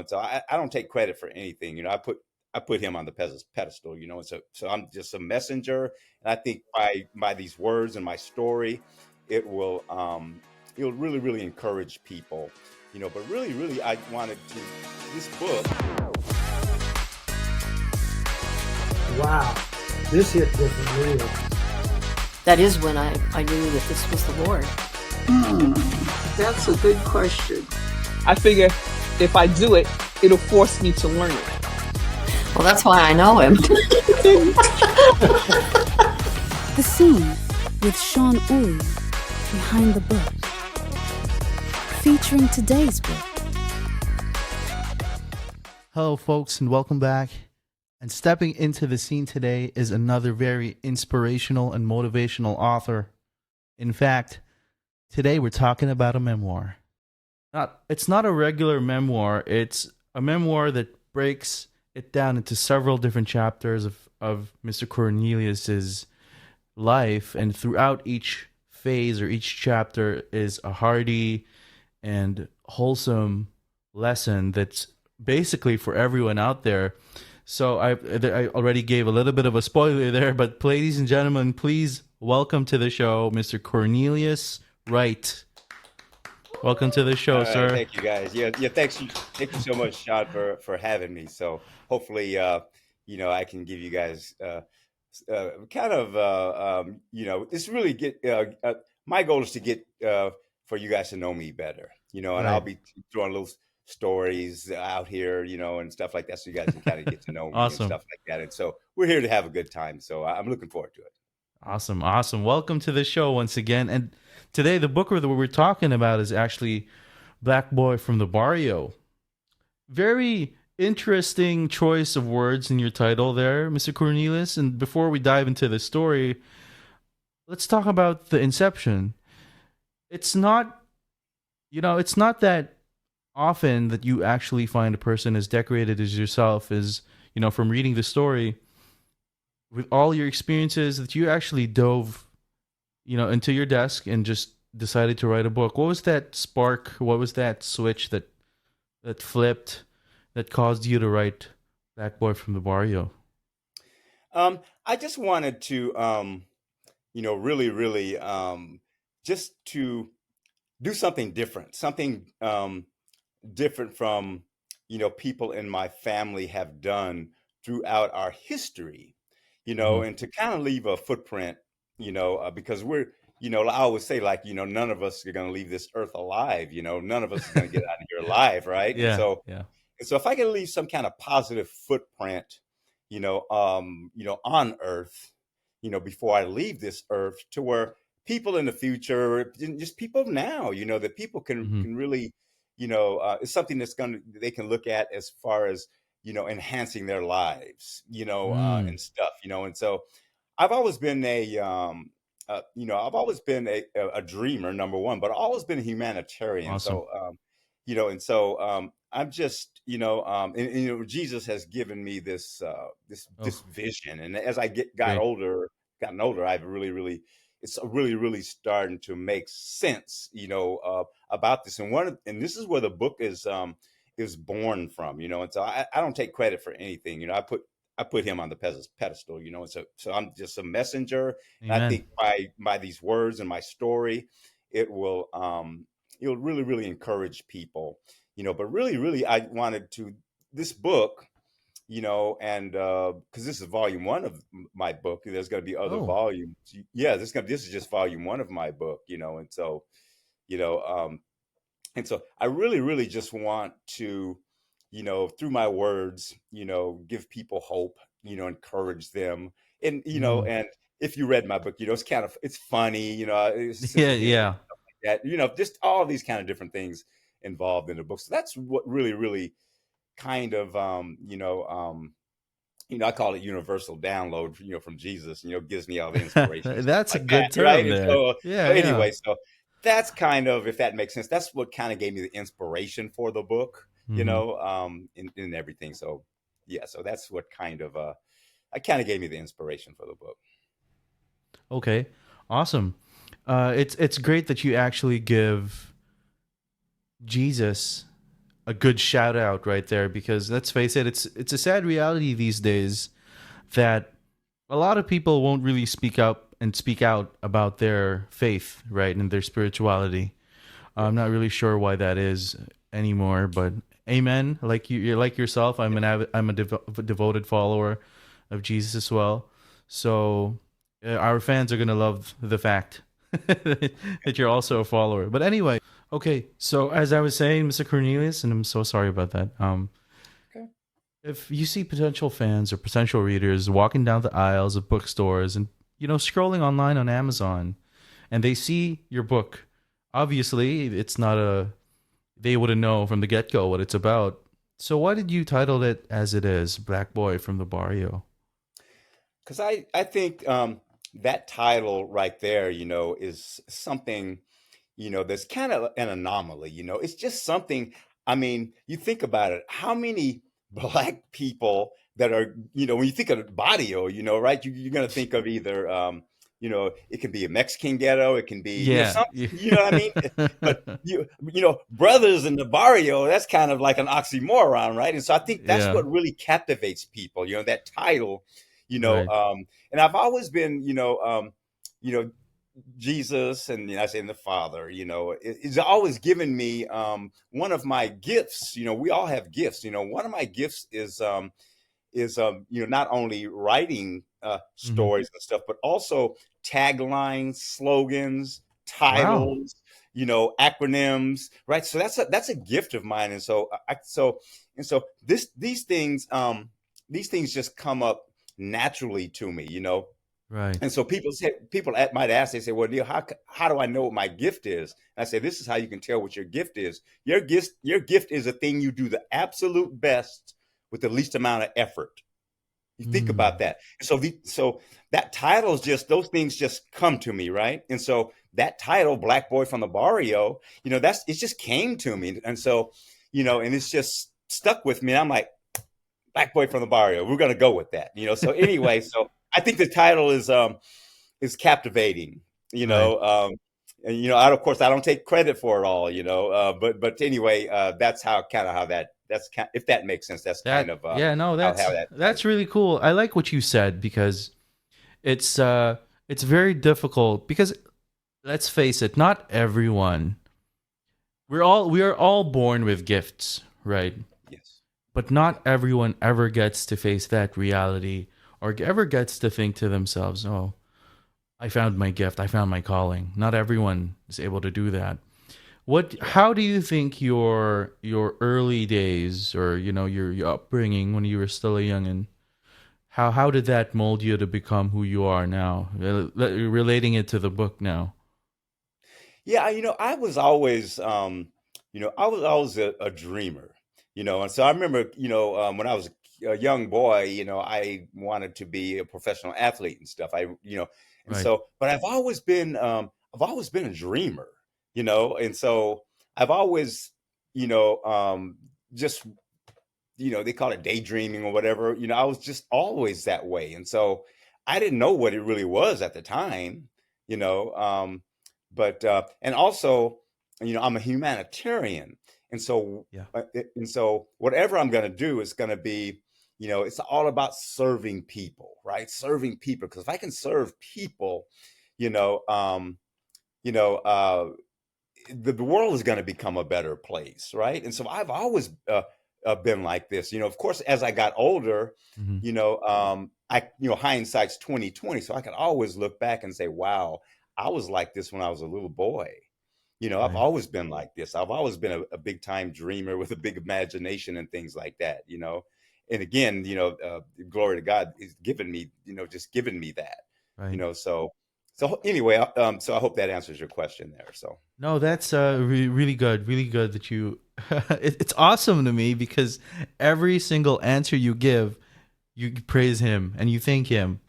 and so I don't take credit for anything. I put him on the pedestal, and so I'm just a messenger. And I think by these words and my story, it will it'll really really encourage people, But really really I wanted to this book. Wow, this hit different, really. That is when I knew that this was the Lord. That's a good question. I figure if I do it, it'll force me to learn it. Well, that's why I know him. The Scene with Sean Uy, Behind the Book. Featuring today's book. Hello, folks, and welcome back. And stepping into the scene today is another very inspirational and motivational author. In fact, today we're talking about a memoir. It's not a regular memoir. It's a memoir that breaks it down into several different chapters of Mr. Cornelius's life, and throughout each phase or each chapter is a hearty and wholesome lesson that's basically for everyone out there. So I already gave a little bit of a spoiler there, but ladies and gentlemen, please welcome to the show Mr. Cornelius Wright. Welcome to the show, sir. Thank you, guys. Yeah. Thank you so much, Sean, for having me. So hopefully, I can give you guys it's really my goal is to get for you guys to know me better, and Right. I'll be throwing little stories out here, and stuff like that, so you guys can kind of get to know me Awesome. and stuff like that. And so we're here to have a good time. So I'm looking forward to it. Awesome. Welcome to the show once again. And today, the book that we're talking about is actually Black Boy from the Barrio. Very interesting choice of words in your title there, Mr. Cornelius. And before we dive into the story, let's talk about the inception. It's not that often that you actually find a person as decorated as yourself, as, from reading the story, with all your experiences, that you actually dove, into your desk and just decided to write a book. What was that spark? What was that switch that flipped, that caused you to write Black Boy from the Barrio? I just wanted to, really, really, just to do something different, different from, people in my family have done throughout our history, Mhm. and to kind of leave a footprint, because we're, I always say, like, none of us are going to leave this earth alive, none of us is going to get out of here alive, right? And Yeah, so, yeah. and so if I can leave some kind of positive footprint, on earth, before I leave this earth, to where people in the future, and just people now, that people can Mhm. can really, it's something they can look at as far as, enhancing their lives, Mm. and stuff, and so I've always been I've always been a dreamer, number one, but I've always been a humanitarian. Awesome. So, I'm just, Jesus has given me this Oh, vision, and as I great. gotten older, I've it's really, really starting to make sense, about this. And this is where the book is born from, and so I don't take credit for anything, I put him on the pedestal, and so I'm just a messenger. And I Amen. think by these words and my story, it will it'll really really encourage people, But really really I wanted to this book, and because this is volume one of my book, there's going to be other Oh, volumes. Yeah, this is just volume one of my book, you know, um, and so I really, really just want to, through my words, give people hope, encourage them. And, mm. and if you read my book, it's funny, it's a sense Yeah, of humor, yeah. that, just all these kind of different things involved in the book. So that's what really, really kind of, I call it universal download, from Jesus, gives me all the inspiration and stuff That's a like that. good Right. term And there. so Yeah, yeah. anyway, so that's kind of, if that makes sense, that's what kind of gave me the inspiration for the book, Hmm. in everything. So yeah, so that's what kind of, I kind of gave me the inspiration for the book. Okay, awesome. It's great that you actually give Jesus a good shout out right there, because let's face it, it's a sad reality these days that a lot of people won't really speak out about their faith, right, and their spirituality. I'm not really sure why that is anymore, but amen. Like you're like yourself. I'm a devoted follower of Jesus as well. So our fans are gonna love the fact that you're also a follower. But anyway, okay. So as I was saying, Mr. Cornelius, and I'm so sorry about that. Okay. If you see potential fans or potential readers walking down the aisles of bookstores and scrolling online on Amazon, and they see your book, obviously it's not they wouldn't know from the get-go what it's about. So why did you title it as it is, Black Boy from the Barrio? Because I think that title right there, is something, that's kind of an anomaly. It's just something. I mean, you think about it. How many black people that are, when you think of Barrio, right? You're going to think of either, it can be a Mexican ghetto, it can be, Yeah. something, what I mean? But brothers in the Barrio, that's kind of like an oxymoron, right? And so I think that's Yeah. what really captivates people, that title, Right. and I've always been, you know, Jesus, and I say, and the Father, it's always given me one of my gifts. We all have gifts. One of my gifts is not only writing Hmm. stories and stuff, but also taglines, slogans, Wow. titles, acronyms, right? So that's a gift of mine, and so these things just come up naturally to me, Right. and so might ask, they say, well, Neil, how do I know what my gift is? And I say, this is how you can tell what your gift is. Your gift is a thing you do the absolute best with the least amount of effort. You think about Mm. that. So that title is just, those things just come to me, right? And so that title, Black Boy from the Barrio, it just came to me. And so, and it's just stuck with me. I'm like, Black Boy from the Barrio. We're gonna go with that. So anyway, so I think the title is captivating, Right. and of course I don't take credit for it all, but anyway, that's how if that makes sense, that's kind That of yeah, no, how that that's really cool. I like what you said, because it's it's very difficult, because let's face it, not everyone, we are all born with gifts, right? yes, But not everyone ever gets to face that reality, or ever gets to think to themselves, "Oh, I found my gift. I found my calling." Not everyone is able to do that. How do you think your early days, or your upbringing when you were still a youngin', how did that mold you to become who you are now? Relating it to the book now. yeah. I was always a dreamer, and so I remember, when I was a young boy, I wanted to be a professional athlete and stuff. And Right. so, but I've always been a dreamer, and so I've always, just, they call it daydreaming or whatever. I was just always that way, and so I didn't know what it really was at the time, you know. But and also, I'm a humanitarian, and so Yeah. whatever I'm going to do is going to be, it's all about serving people, right? Serving people, because if I can serve people, you know, um, you know, the world is going to become a better place, right? And so I've always been like this. Of course, as I got older, Hmm. hindsight's 2020, so I can always look back and say, wow, I was like this when I was a little boy. I've Right. always been like this. I've always been a big time dreamer with a big imagination and things like that. And again, glory to God is giving me, just giving me that. Right. So anyway, so I hope that answers your question there. So No, that's really good. Really good that you. It's awesome to me, because every single answer you give, you praise him and you thank him,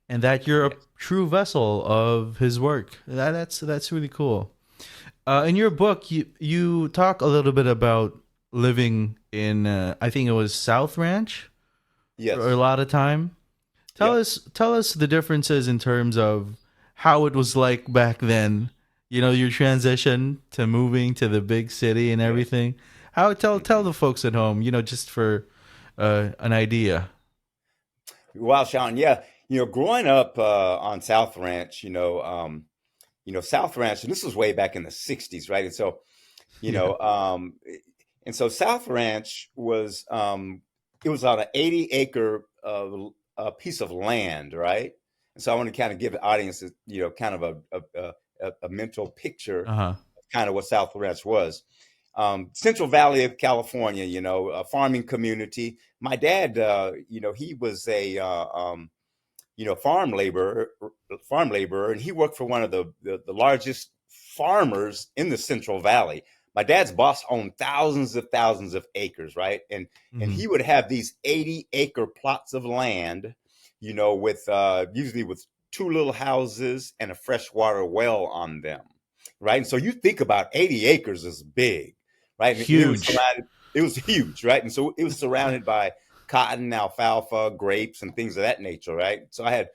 and that you're a yes, true vessel of his work. That's really cool. In your book, you talk a little bit about living in, I think it was South Ranch for a yes, lot of time. yep. Tell us the differences in terms of how it was like back then. Your transition to moving to the big city and Yes. everything. How tell the folks at home, just for an idea. Wow, Sean, yeah, growing up on South Ranch, South Ranch, and this was way back in the '60s, right? And so, you Yeah. know, and so South Ranch was it was on an 80-acre piece of land, right? And so I want to kind of give the audience, kind of a mental picture Uh huh. of kind of what South Ranch was. Central Valley of California, a farming community. My dad, he was a farm laborer, and he worked for one of the largest farmers in the Central Valley. My dad's boss owned thousands of acres, right? And Hmm. he would have these 80-acre plots of land, with usually with two little houses and a freshwater well on them, right? And so you think about 80 acres is big, right? And Huge. it was huge, right? And so it was surrounded by cotton, alfalfa, grapes, and things of that nature, right? So I had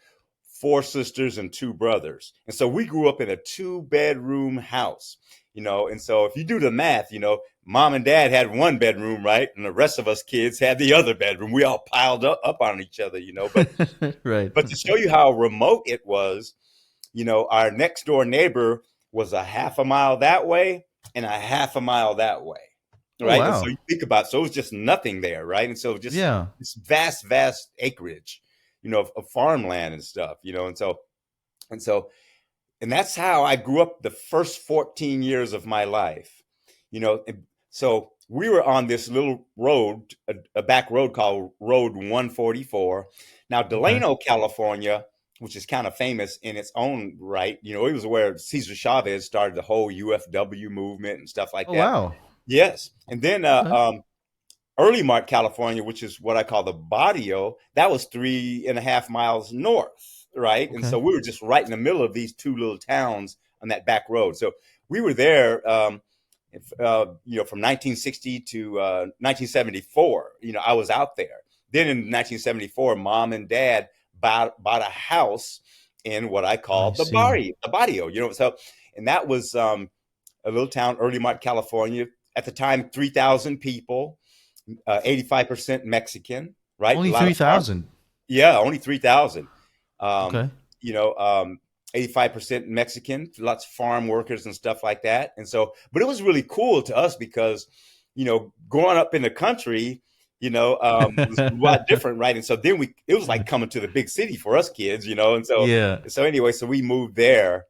four sisters and two brothers. And so we grew up in a two-bedroom house, and so if you do the math, mom and dad had one bedroom, right? And the rest of us kids had the other bedroom. We all piled up on each other, but Right. but to show you how remote it was, our next door neighbor was a half a mile that way and a half a mile that way. Oh Right. And so wow. you think about it, so it was just nothing there, right? And so just Yeah. this vast acreage, of farmland and stuff, and so and that's how I grew up the first 14 years of my life. So we were on this little road, a back road called Road 144. Now, Okay. Delano, California, which is kind of famous in its own right, it was where Cesar Chavez started the whole UFW movement and stuff like Oh that. wow. Yes. And then Okay. Early Mark, California, which is what I call the Barrio, that was 3.5 miles north, right? And Okay. so we were just right in the middle of these two little towns on that back road. So we were there, from 1960 to 1974. I was out there. Then in 1974, mom and dad bought a house in what I I call see. the Barrio. So, and that was a little town, Early Mark, California. At the time, 3,000 people, 85% Mexican, right? A Only lot of farm. 3,000. Yeah, only 3,000. Okay. You know, 85% Mexican, lots of farm workers and stuff like that. And so, but it was really cool to us because, growing up in the country, was a lot different, right? And so then it was like coming to the big city for us kids, and Yeah. so anyway, so we moved there.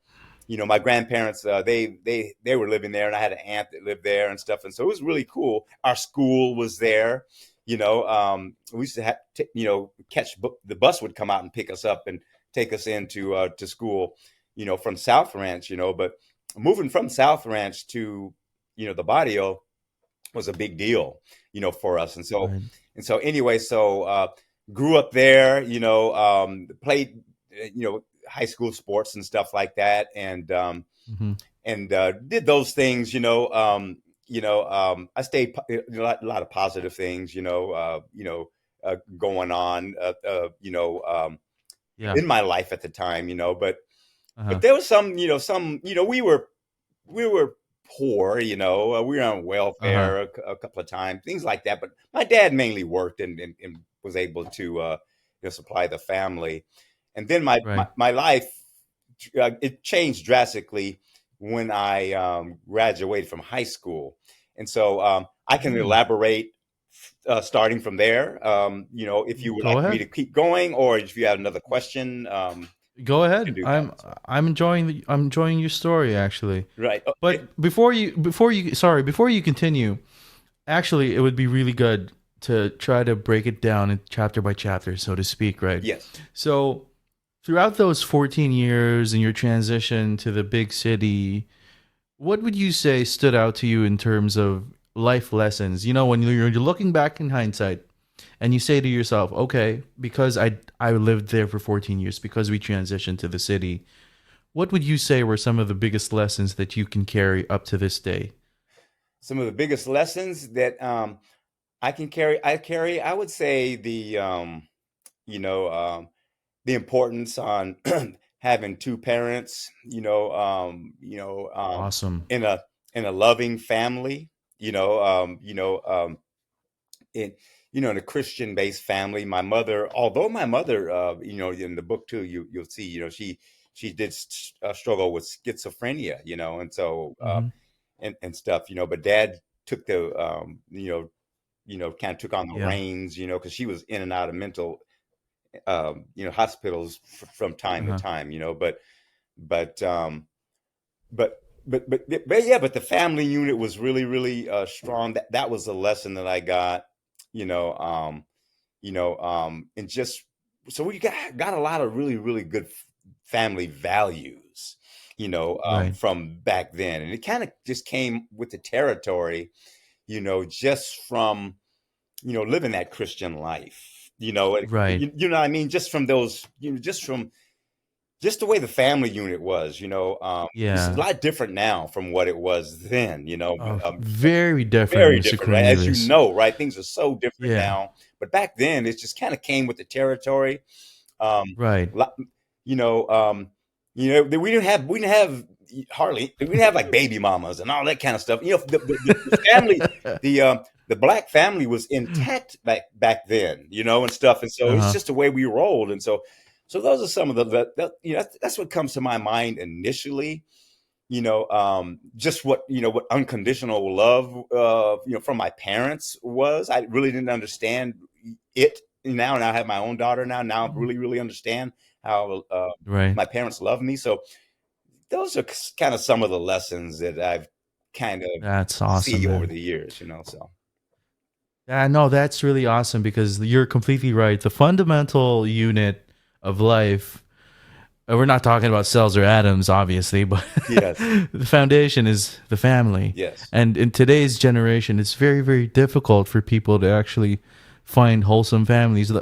My grandparents, they were living there, and I had an aunt that lived there and stuff. And so it was really cool. Our school was there. We used to have, the bus would come out and pick us up and take us into to school, from South Ranch, but moving from South Ranch to, the Barrio was a big deal, for us. Right. And so anyway, grew up there, played, high school sports and stuff like that. Hmm. And did those things, I stayed a lot of positive things, going on, Yeah. in my life at the time, Uh-huh. but there was some, we were poor, we were on Uh-huh. welfare a couple of times, things like that. But my dad mainly worked and was able to, supply the family. And then Right. my life, it changed drastically when I graduated from high school. And so I can Mm. elaborate starting from there, if you would Go like me ahead. to keep going, or if you have another question, Go to ahead. do that. I'm So, I'm enjoying I'm enjoying your story actually. right. Okay. But before you continue, actually it would be really good to try to break it down in chapter by chapter, so to speak, right? Yes. So throughout those 14 years and your transition to the big city, what would you say stood out to you in terms of life lessons? When you're looking back in hindsight and you say to yourself, okay, because I lived there for 14 years, because we transitioned to the city, what would you say were some of the biggest lessons that you can carry up to this day? Some of the biggest lessons that I would say the importance on having two parents, Awesome. in a loving family, you know, in in a Christian based family. My mother, although my mother, in the book too, you'll see, she did struggle with schizophrenia, and so Hmm. and stuff, but Dad took the kind of took on the Yeah. reins, because she was in and out of mental hospitals from time to Uh-huh. time, but but but yeah, but the family unit was really really strong. That was a lesson that I got, you know, and just so we got a lot of really really good family values, Right. from back then, and it kind of just came with the territory, just from living that Christian life, Right. you know what I mean, just from those, just the way the family unit was, it's a Yeah. lot different now from what it was then, Very different, very Mr. different, right? As you Cornelius. know, right? Things are so different Yeah. now, but back then it just kind of came with the territory. Um, Right. lo- you know, we didn't have hardly, we didn't have like baby mamas and all that kind of stuff. The family, the black family was intact back then, and stuff, and so it's Uh-huh. just the way we rolled, and so those are some of that's what comes to my mind initially. Just what unconditional love, from my parents was. I really didn't understand it now, and I have my own daughter now. I really really understand how Right. my parents love me. So those are kind of some of the lessons that I've kind of That's awesome, see over man. the years. So Yeah, no, that's really awesome because you're completely right. The fundamental unit of life, we're not talking about cells or atoms, obviously, but yes, the foundation is the family. yes, And in today's generation, it's very, very difficult for people to actually find wholesome families.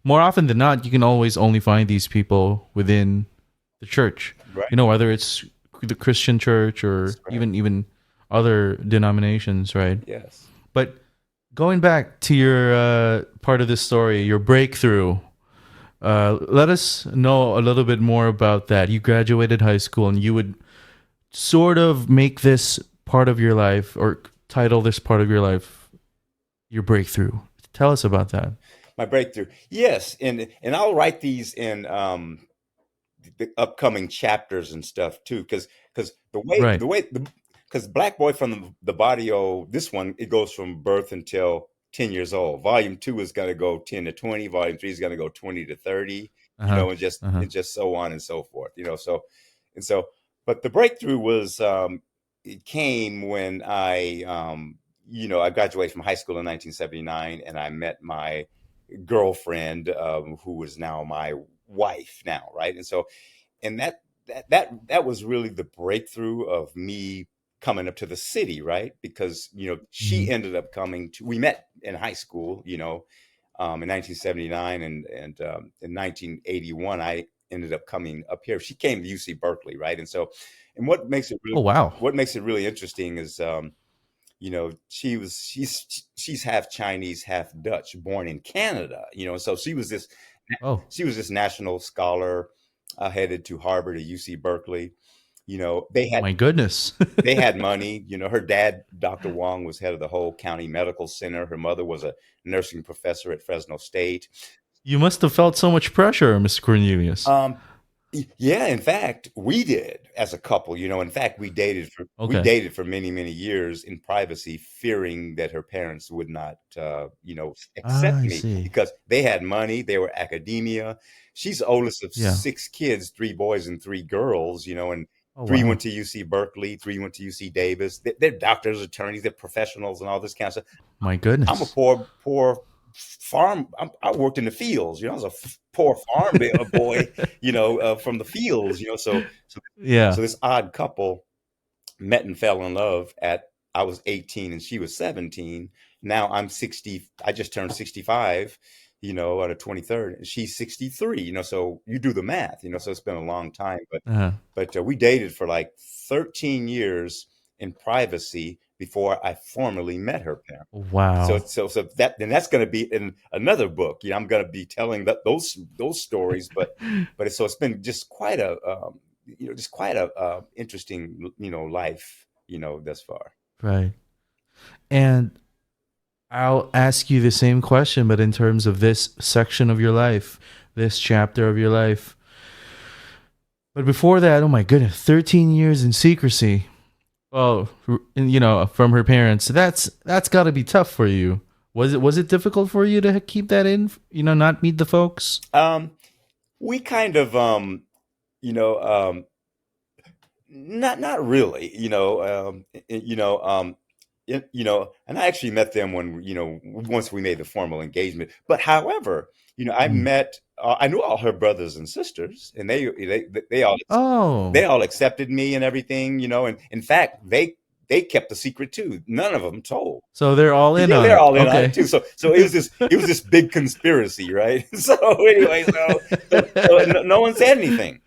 More often than not, you can always only find these people within the church. right, Whether it's the Christian church or that's right, even other denominations, right? yes. But going back to your part of this story, your breakthrough, let us know a little bit more about that. You graduated high school and you would sort of make this part of your life or title this part of your life your breakthrough. Tell us about that. My breakthrough, yes, and I'll write these in the upcoming chapters and stuff too, because Right. the way the because Black Boy from the Barrio, this one, it goes from birth until 10 years old. Volume 2 is going to go 10 to 20. Volume 3 is going to go 20 to 30, Uh-huh. Uh-huh. and just so on and so forth, and so but the breakthrough was, it came when I graduated from high school in 1979, and I met my girlfriend, who is now my wife now, right? And so, and that was really the breakthrough of me coming up to the city, right? Because Hmm. she ended up coming to. We met in high school, in 1979, and in 1981, I ended up coming up here. She came to UC Berkeley, right? And so, and Oh, wow. what makes it really interesting is, she's half Chinese, half Dutch, born in Canada, so Oh, she was this national scholar, headed to Harvard or UC Berkeley. They had my goodness. money. Her dad, Dr. Wong, was head of the whole county medical center. Her mother was a nursing professor at Fresno State. You must have felt so much pressure, Mr. Cornelius. Um, yeah, in fact, we did as a couple. In fact, we Okay. dated for many many years in privacy, fearing that her parents would not, Ah, accept I me see. because they had money. They were academia. She's the oldest of Yeah. six kids, three boys and three girls. And Oh, three went wow. to UC Berkeley, three went to UC Davis. They're doctors, attorneys, they're professionals, and all this kind of stuff. My I'm a goodness. poor farm. I worked in the fields. I was a poor farm boy, from the fields. So Yeah. this odd couple met and fell in love at. I was 18 and she was 17. Now I'm 60. I just turned 65. On the 23rd, and she's 63. So you do the math. So it's been a long time, Uh-huh. but we dated for like 13 years in privacy before I formally met her parents. So Wow. that's going to be in another book. I'm going to be telling those stories, it's been just quite a, interesting, life, thus far. Right. And I'll ask you the same question, but in terms of this section of your life, this chapter of your life. But before that, oh my goodness, 13 years in secrecy. Well, from her parents. That's got to be tough for you. Was it difficult for you to keep that in? Not meet the folks. We kind of you know not really, and I actually met them when, once we made the formal engagement. But however, Mm. I knew all her brothers and sisters, and they Oh, all accepted me and everything, and in fact, they kept the secret too. None of them told. so they're all in Yeah, on they're it. all in on it Okay. too. So it was this big conspiracy, right? So anyway, so no one said anything,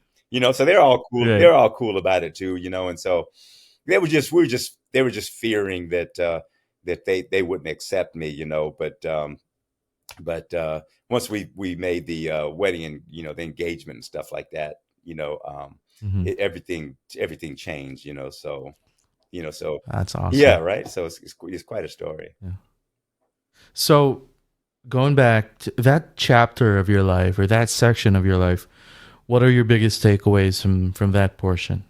So they're all cool. Right. They're all cool about it too, And so they were just fearing that they wouldn't accept me, But once we made the wedding and the engagement and stuff like that, Hmm. everything changed, So That's yeah, awesome. right. So it's quite a story. Yeah. So going back to that chapter of your life or that section of your life, what are your biggest takeaways from that portion?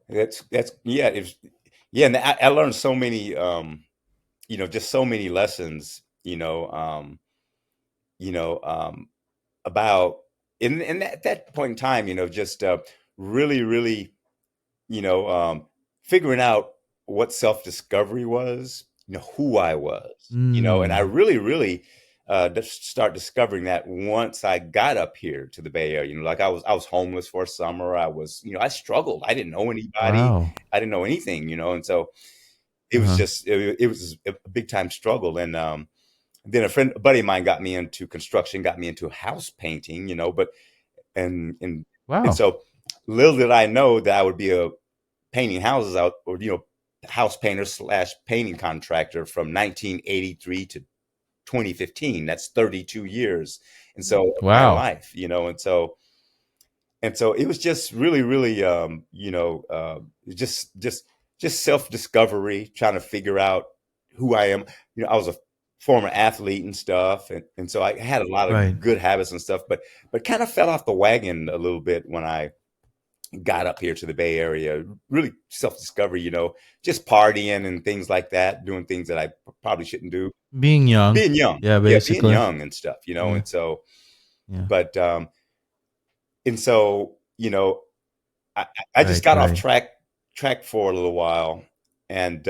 That's yeah, yeah, and I learned so many, just so many lessons, you know, about in that point in time, just really, really, you know, um, figuring out what self discovery was, who I was, and I Mm. really, really just start discovering that once I got up here to the Bay Area. Like I was homeless for a summer. I struggled. I didn't know anybody. Wow. I didn't know anything, and so it was Uh-huh. just it was a big time struggle. And then a buddy of mine got me into construction, got me into house painting, but and and and Wow. so little did I know that I would be a painting houses out, or house painter slash painting contractor from 1983 to 2015. That's 32 years, and so of my Wow. life, and so it was just really, really, just self discovery, trying to figure out who I am. I was a former athlete and stuff, and so I had a lot Right. of good habits and stuff, but kind of fell off the wagon a little bit when I got up here to the Bay Area. Really self discovery, just partying and things like that, doing things that I probably shouldn't do. Being young. Being young, Yeah, yeah, being basically. young and stuff, Yeah. and so, Yeah. but and so I just Right, got off right. track for a little while, and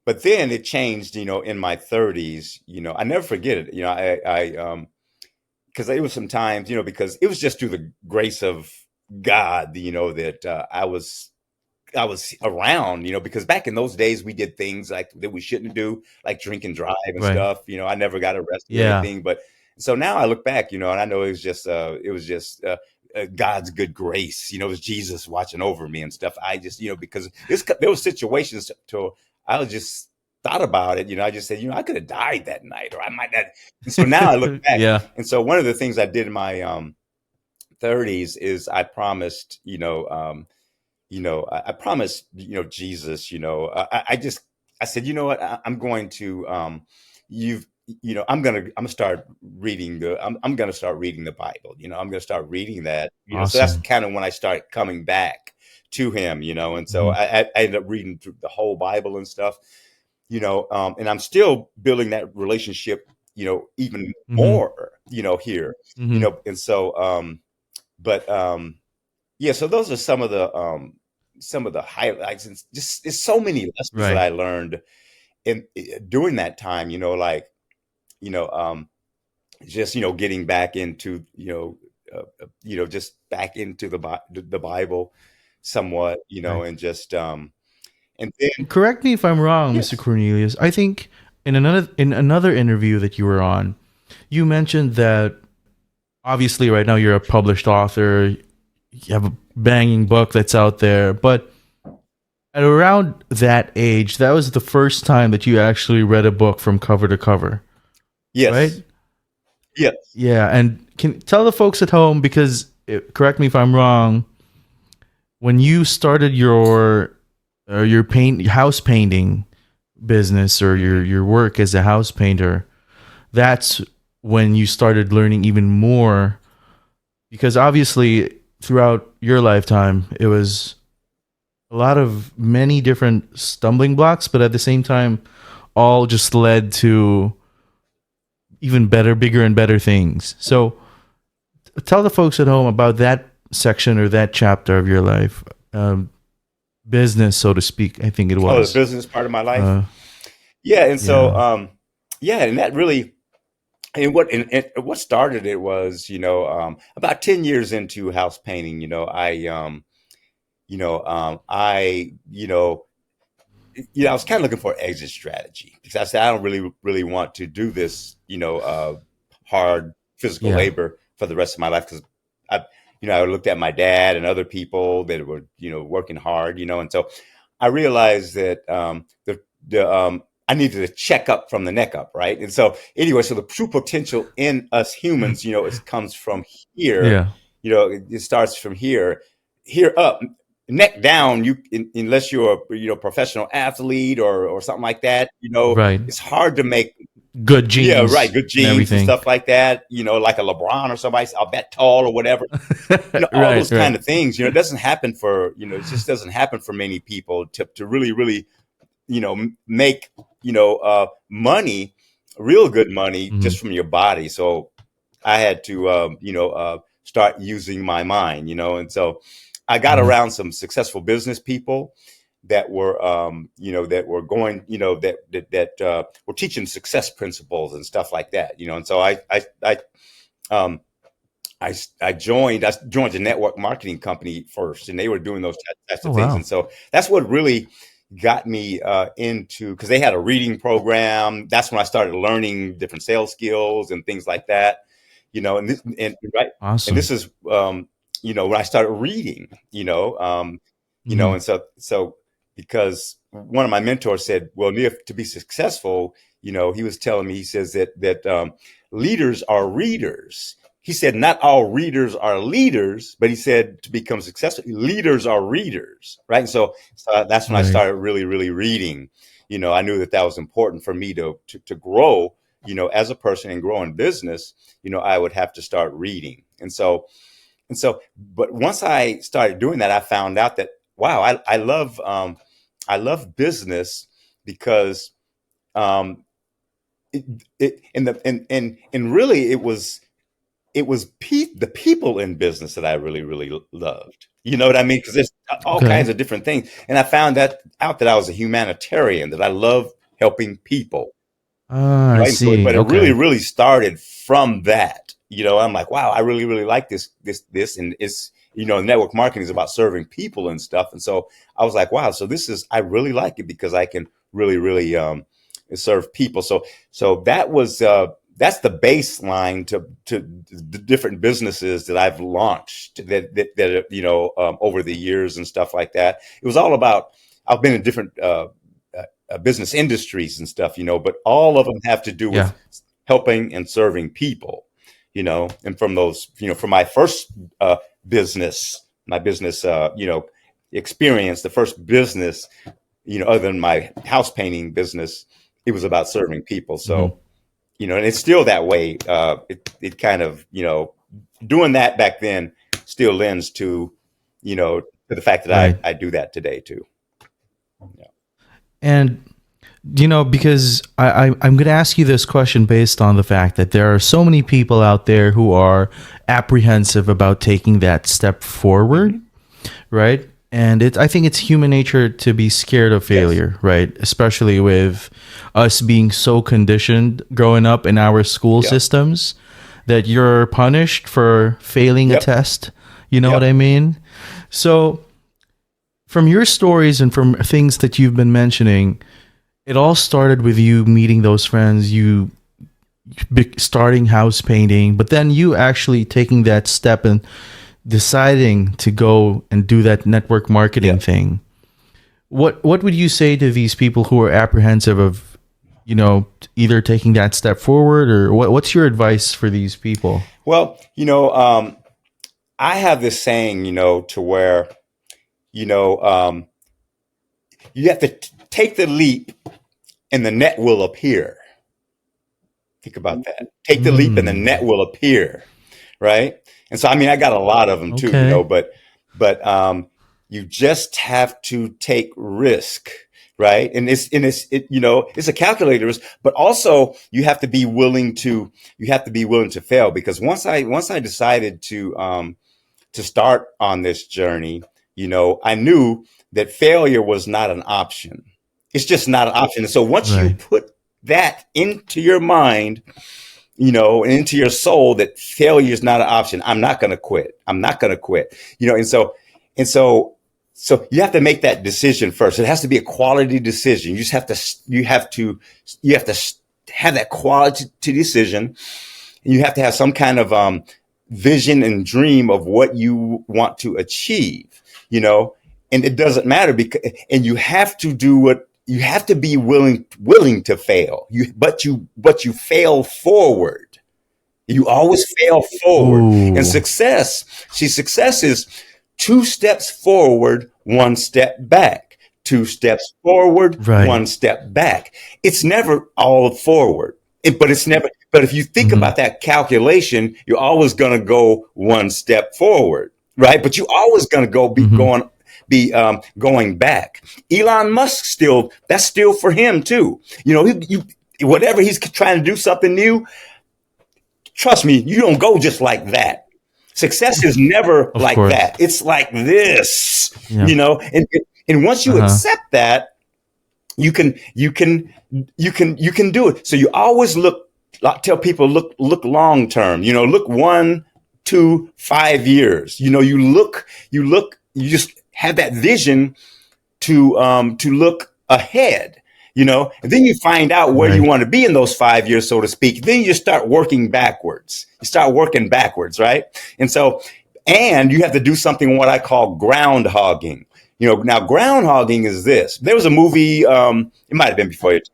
but then it changed, in my 30s. I never forget it. I because it was some times, because it was just through the grace of God, that I was around, because back in those days we did things like that we shouldn't do, like drink and drive and Right. stuff. I never got arrested or Yeah. anything, but so now I look back, and I know it was just God's good grace. It was Jesus watching over me and stuff. I just, because there was situations to I was just thought about it. I just said, I could have died that night, or I might not. And so now I look back, Yeah. and so one of the things I did in my 30s is I promised, I promised, Jesus, I said, you know what, I'm going to, you've, I'm going to start reading the Bible. I'm going to start reading that, so that's Awesome. kind of when I start coming back to him, and so Hmm. I ended up reading through the whole Bible and stuff, and I'm still building that relationship, even Hmm. more, here, Hmm. and so, but, yeah, so those are some of the highlights, and just it's so many lessons that Right. I learned in during that time, you know, um, just getting back into just back into the Bible somewhat, Right. and just and then Correct me if I'm wrong, Mr. yes, Cornelius. I think in another interview that you were on, you mentioned that obviously right now you're a published author, you have a banging book that's out there, but at around that age, that was the first time that you actually read a book from cover to cover, yes, right? yes, Yeah, and can tell the folks at home because correct me if I'm wrong, when you started your house painting, business or your work as a house painter, that's when you started learning even more, because obviously throughout your lifetime it was a lot of many different stumbling blocks, but at the same time all just led to even better, bigger and better things. So tell the folks at home about that section or that chapter of your life, business, so to speak. I think it Oh, the was. business part of my life. Uh, Yeah, and so yeah, yeah, and that really and what started it was, about 10 years into house painting, I I was kind of looking for an exit strategy because I said I don't really want to do this, hard physical yeah, labor for the rest of my life because I I looked at my dad and other people that were working hard, and so I realized that the I needed to check up from the neck up, right? And so anyway, so the true potential in us humans, it comes from here. yeah. It starts from here up, neck down. Unless you're a professional athlete or something like that, Right. it's hard to make. Good Yeah, right. genes Good and genes and everything. stuff like that. Like a LeBron or somebody, I'll bet tall or whatever. All Right, those kind right. of things. It doesn't happen for it just doesn't happen for many people to really make money, real good money Hmm. just from your body. So I had to start using my mind, and so I got Hmm. around some successful business people that were that were going that were teaching success principles and stuff like that, and so um, I joined a network marketing company first, and they were doing those types Oh of things, and wow. so that's what really got me into, because they had a reading program. That's when I started learning different sales skills and things like that, and right, and Awesome. this is when I started reading, Hmm. and so because one of my mentors said, well, Neil, to be successful, he was telling me, he says that leaders are readers. He said, not all readers are leaders, but he said to become successful, leaders are readers, right? And so that's when I Right. started really reading. I knew that was important for me to grow, as a person and grow in business. I would have to start reading, but once I started doing that, I found out that wow, I love business because um, it, and really the people in business that I really loved. You know what I mean? Because there's all Okay. kinds of different things, and I found that out that I was a humanitarian, that I love helping people. Ah, I Right. So, see. but it really, Okay. really started from that. I'm like, wow, I really like this, and it's network marketing is about serving people and stuff. And so I was like, wow, so I really like it because I can really serve people. So that's the baseline to the different businesses that I've launched that over the years and stuff like that. It was all about, I've been in different business industries and stuff, but all of them have to do Yeah. with helping and serving people, and from those, from my first my business, experience, the first business, other than my house painting business, it was about serving people. Hmm. So, and it's still that way. It kind of, doing that back then still lends to the fact that Right. I do that today too. Yeah. And because I'm going to ask you this question based on the fact that there are so many people out there who are apprehensive about taking that step forward, Mhm. right? And I think it's human nature to be scared of Yes. failure, right? Especially with us being so conditioned growing up in our school Yep. systems that you're punished for failing a Yep. test. You know what Yep. I mean? So, from your stories and from things that you've been mentioning, it all started with you meeting those friends, you starting house painting, but then you actually taking that step and deciding to go and do that network marketing Yep. thing. What would you say to these people who are apprehensive of, either taking that step forward, or what's your advice for these people? Well, I have this saying, to where, you know, um, you have to take the leap and the net will appear. Think about that. Take the leap and the net will appear. Right. And so, I mean, I got a lot of them too, Okay. but you just have to take risk. Right. And it's a calculated risk, but also you have to be willing to fail, because once I decided to start on this journey, I knew that failure was not an option. It's just not an option. And so once you Right. put that into your mind, and into your soul, that failure is not an option. I'm not going to quit. I'm not going to quit. And so you have to make that decision first. It has to be a quality decision. You have to have that quality decision. And you have to have some kind of vision and dream of what you want to achieve, and it doesn't matter, and you have to you have to be willing to fail. But you fail forward. You always fail forward. Ooh. And success is 2 steps forward, 1 step back. 2 steps forward, Right. 1 step back. It's never all forward. But if you think about that calculation, you're always going to go 1 step forward, right? But you're always going to going back. Elon Musk that's still for him too. Whatever he's trying to do something new, trust me, you don't go just like that. Success is never Of like course. that. It's like this, Yeah. and once you accept that, you can do it. So you always tell people, look long term, look 1, 2, 5 years, you just have that vision to look ahead, and then you find out where you Right. want to be in those 5 years, so to speak. Then you start working backwards. Right? And you have to do something what I call groundhogging. Now groundhogging is this. There was a movie, it might have been before your time.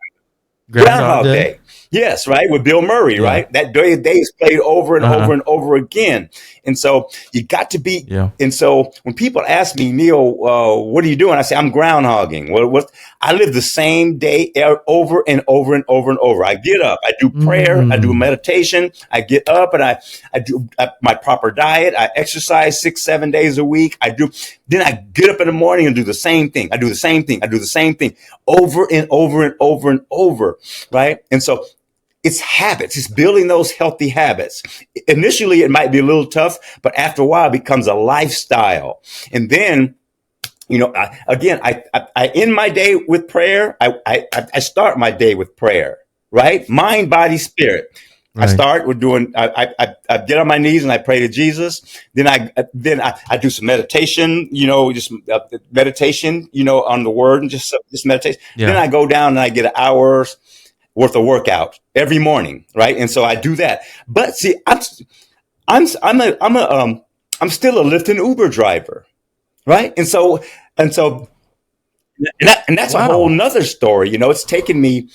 Groundhog Day. Yes, right, with Bill Murray, Yeah. right? That day is played over and Uh-huh. over and over again. And so you got to be. Yeah. And so when people ask me, Neil, what are you doing? I say, I'm groundhogging. I live the same day over and over and over and over. I get up, I do prayer, I do meditation, I get up and I do my proper diet. I exercise 6, 7 days a week. Then I get up in the morning and do the same thing. I do the same thing over and over and over and over. Right. And so it's habits. It's building those healthy habits. Initially, it might be a little tough, but after a while, it becomes a lifestyle. And then, I end my day with prayer. I start my day with prayer, right? Mind, body, spirit. Right. I start with I get on my knees and I pray to Jesus. Then I do some meditation, just meditation, on the word, and just meditation. Yeah. Then I go down and I get an hour's worth of workout every morning, right? And so I do that. But see, I'm still a Lyft and Uber driver, right? And that's a Wow. whole nother story. It's taken me,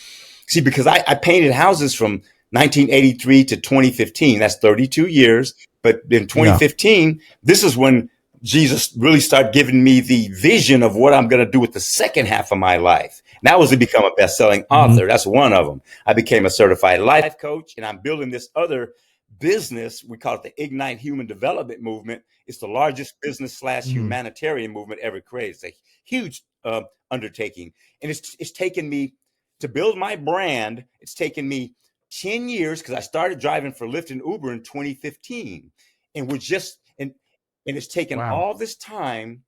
because I painted houses from 1983 to 2015. That's 32 years. But in 2015, this is when Jesus really started giving me the vision of what I'm going to do with the second half of my life. And that was to become a best-selling author. That's one of them. I became a certified life coach, and I'm building this other business. We call it the Ignite Human Development Movement. It's the largest business / humanitarian movement ever created. It's a huge undertaking. And it's taken me to build my brand. It's taken me 10 years, because I started driving for Lyft and Uber in 2015. And and it's taken all this time.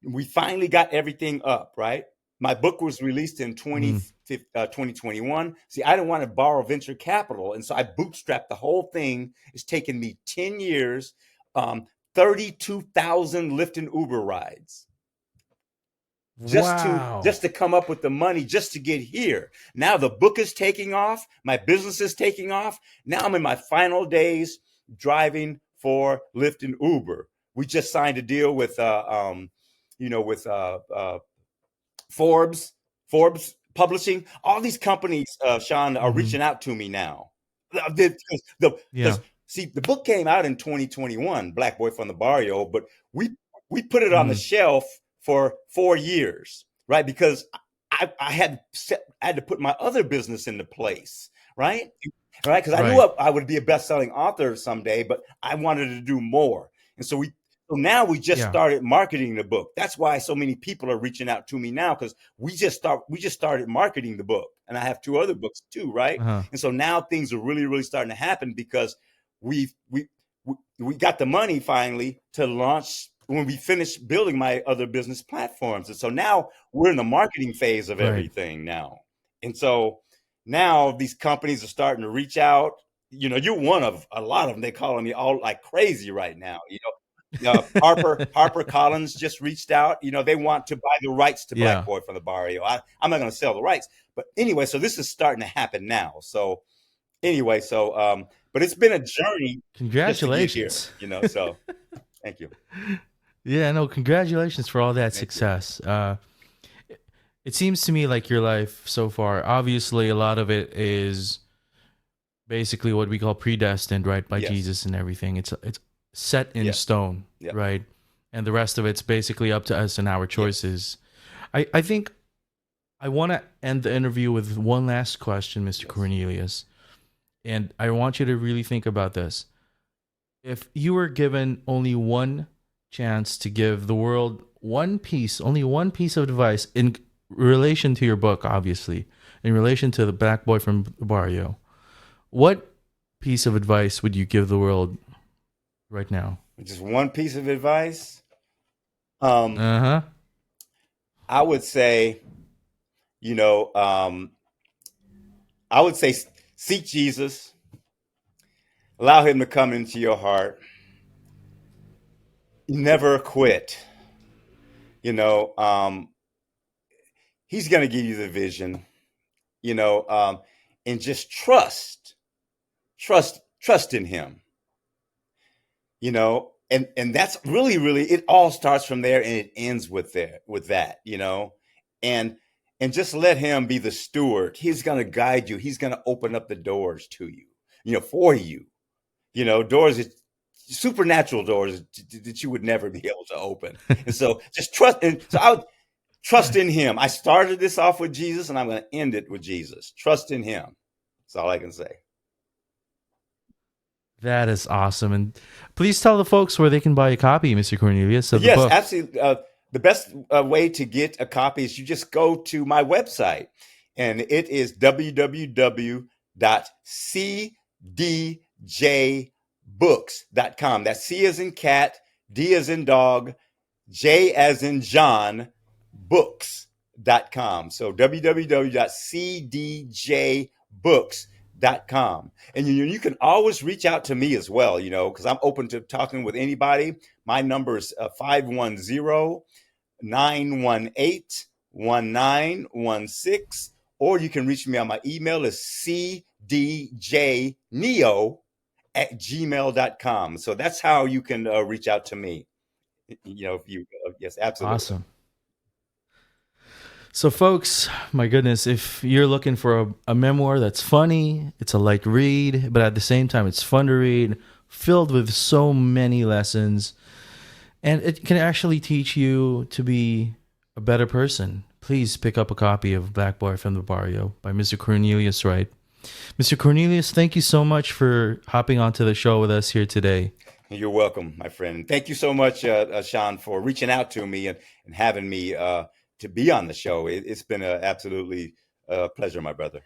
We finally got everything up, right? My book was released in 2021. See, I didn't want to borrow venture capital. And so I bootstrapped the whole thing. It's taken me 10 years, 32,000 Lyft and Uber rides. Just to come up with the money, just to get here. Now the book is taking off. My business is taking off. Now I'm in my final days driving for Lyft and Uber. We just signed a deal with Forbes Publishing. All these companies, Sean, are reaching out to me now. See, the book came out in 2021, Black Boy from the Barrio, but we put it on the shelf for 4 years, right? Because I had to put my other business into place, right? Right, because I knew Right. I would be a best-selling author someday, but I wanted to do more. And so now we just Yeah. started marketing the book. That's why so many people are reaching out to me now, because we just started marketing the book, and I have two other books too, right? Uh-huh. And so now things are really, really starting to happen because we we got the money finally to launch when we finished building my other business platforms. And so now we're in the marketing phase of Right. everything now. And so now these companies are starting to reach out. You know, you're one of a lot of them. They calling me all like crazy right now. Harper Collins just reached out. You know, they want to buy the rights to Black Yeah. Boy from the Barrio. I'm not going to sell the rights, but anyway, so this is starting to happen now. So anyway, but it's been a journey just to get here. Congratulations. You know, so thank you. Yeah, no, congratulations for all that Thank you. success. It seems to me like your life so far, obviously, a lot of it is basically what we call predestined, right, by Yes. Jesus and everything. It's set in Yeah. stone, Yeah. right? And the rest of it's basically up to us and our choices. I think I want to end the interview with one last question, Mr. Yes. Cornelius. And I want you to really think about this. If you were given only one chance to give the world only one piece of advice in relation to your book, obviously, in relation to the Black Boy from Barrio, what piece of advice would you give the world right now? Just one piece of advice. Uh-huh. I would say, I would say seek Jesus, allow him to come into your heart. Never quit. He's going to give you the vision, and just trust in him, and that's really, really, it all starts from there and it ends with that, and just let him be the steward. He's going to guide you. He's going to open up the doors to you, for you, doors that supernatural doors that you would never be able to open. And so just trust. And so I would trust in him. I started this off with Jesus and I'm going to end it with Jesus. Trust in him. That's all I can say. That is awesome. And please tell the folks where they can buy a copy, Mr. Cornelius, of the Yes, book. absolutely. The best way to get a copy is you just go to my website, and it is www.cdjbooks.com. That's C as in cat, D as in dog, J as in John, books.com. So www.cdjbooks.com. And you can always reach out to me as well, because I'm open to talking with anybody. My number is 510-918-1916, or you can reach me on my email is cdjneo@gmail.com. So that's how you can reach out to me. If you, yes, absolutely. Awesome. So, folks, my goodness, if you're looking for a memoir that's funny, it's a light read, but at the same time, it's fun to read, filled with so many lessons, and it can actually teach you to be a better person, please pick up a copy of Black Boy from the Barrio by Mr. Cornelius Wright. Mr. Cornelius, thank you so much for hopping onto the show with us here today. You're welcome, my friend. And thank you so much, Sean, for reaching out to me and having me to be on the show. It's been absolutely a pleasure, my brother.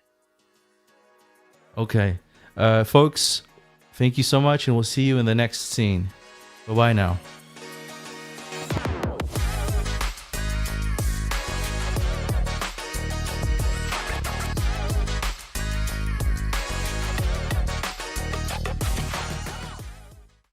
Okay. Folks, thank you so much, and we'll see you in the next scene. Bye-bye now.